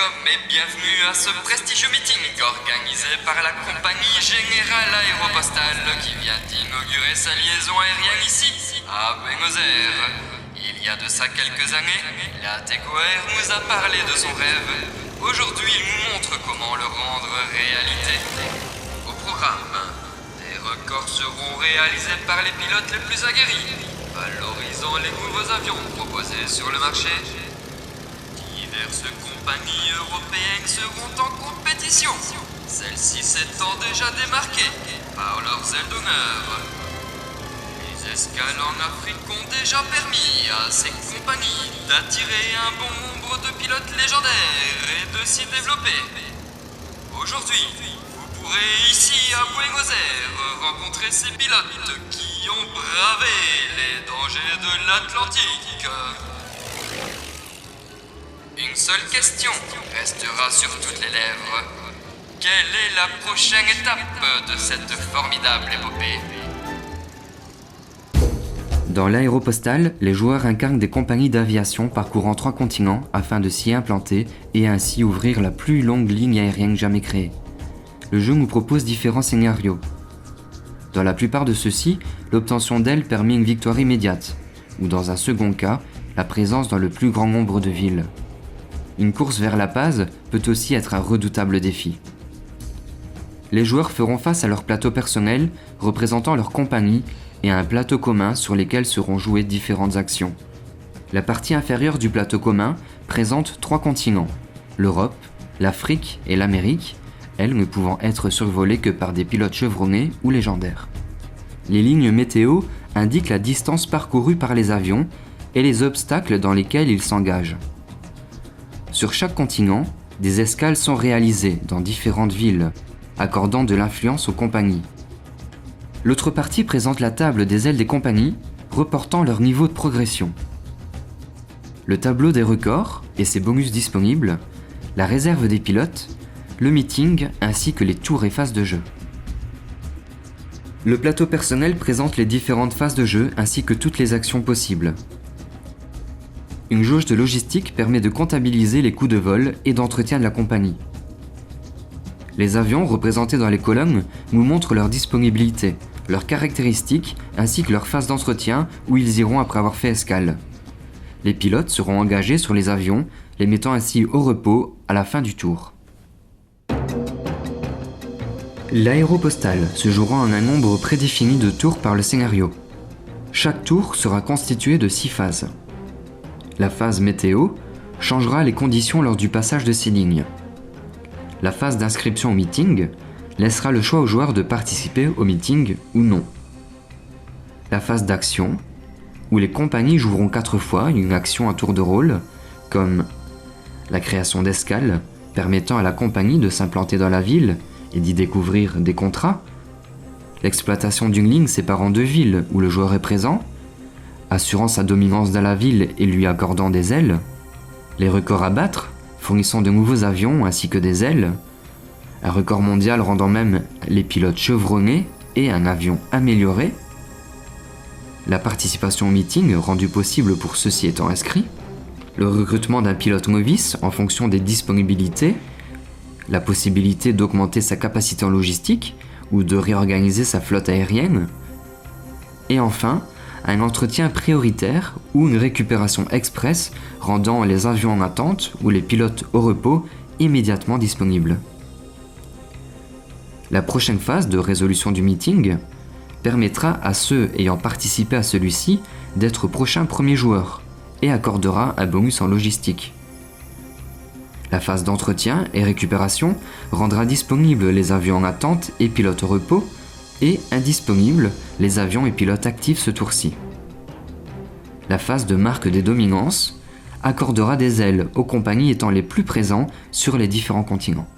Welcome et bienvenue à ce prestigieux meeting organisé par la compagnie Générale Aéropostale qui vient d'inaugurer sa liaison aérienne ici, à Buenos Aires. Il y a de ça quelques années, la TECOR nous a parlé de son rêve. Aujourd'hui, il nous montre comment le rendre réalité. Au programme, des records seront réalisés par les pilotes les plus aguerris, valorisant les nouveaux avions proposés sur le marché. Diverses compagnies européennes seront en compétition, celles-ci s'étant déjà démarquées par leurs ailes d'honneur. Les escales en Afrique ont déjà permis à ces compagnies d'attirer un bon nombre de pilotes légendaires et de s'y développer. Aujourd'hui, vous pourrez ici à Buenos Aires rencontrer ces pilotes qui ont bravé les dangers de l'Atlantique. Une seule question restera sur toutes les lèvres. Quelle est la prochaine étape de cette formidable épopée? Dans l'aéropostale, les joueurs incarnent des compagnies d'aviation parcourant 3 continents afin de s'y implanter et ainsi ouvrir la plus longue ligne aérienne jamais créée. Le jeu nous propose différents scénarios. Dans la plupart de ceux-ci, l'obtention d'ailes permet une victoire immédiate, ou dans un second cas, la présence dans le plus grand nombre de villes. Une course vers la Paz peut aussi être un redoutable défi. Les joueurs feront face à leur plateau personnel représentant leur compagnie et à un plateau commun sur lesquels seront jouées différentes actions. La partie inférieure du plateau commun présente 3 continents, l'Europe, l'Afrique et l'Amérique, elles ne pouvant être survolées que par des pilotes chevronnés ou légendaires. Les lignes météo indiquent la distance parcourue par les avions et les obstacles dans lesquels ils s'engagent. Sur chaque continent, des escales sont réalisées dans différentes villes, accordant de l'influence aux compagnies. L'autre partie présente la table des ailes des compagnies, reportant leur niveau de progression. Le tableau des records et ses bonus disponibles, la réserve des pilotes, le meeting ainsi que les tours et phases de jeu. Le plateau personnel présente les différentes phases de jeu ainsi que toutes les actions possibles. Une jauge de logistique permet de comptabiliser les coûts de vol et d'entretien de la compagnie. Les avions représentés dans les colonnes nous montrent leur disponibilité, leurs caractéristiques ainsi que leur phase d'entretien où ils iront après avoir fait escale. Les pilotes seront engagés sur les avions, les mettant ainsi au repos à la fin du tour. L'aéropostale se jouera en un nombre prédéfini de tours par le scénario. Chaque tour sera constitué de 6 phases. La phase météo changera les conditions lors du passage de ces lignes. La phase d'inscription au meeting laissera le choix aux joueurs de participer au meeting ou non. La phase d'action, où les compagnies joueront 4 fois une action à tour de rôle, comme la création d'escales, permettant à la compagnie de s'implanter dans la ville et d'y découvrir des contrats, l'exploitation d'une ligne séparant 2 villes où le joueur est présent, assurant sa dominance dans la ville et lui accordant des ailes, les records à battre, fournissant de nouveaux avions ainsi que des ailes, un record mondial rendant même les pilotes chevronnés et un avion amélioré, la participation au meeting rendue possible pour ceux-ci étant inscrits, le recrutement d'un pilote novice en fonction des disponibilités, la possibilité d'augmenter sa capacité en logistique ou de réorganiser sa flotte aérienne, et enfin, un entretien prioritaire ou une récupération express rendant les avions en attente ou les pilotes au repos immédiatement disponibles. La prochaine phase de résolution du meeting permettra à ceux ayant participé à celui-ci d'être prochains premiers joueurs et accordera un bonus en logistique. La phase d'entretien et récupération rendra disponibles les avions en attente et pilotes au repos et indisponibles les avions et pilotes actifs ce tour-ci. La phase de marque des dominances accordera des ailes aux compagnies étant les plus présents sur les différents continents.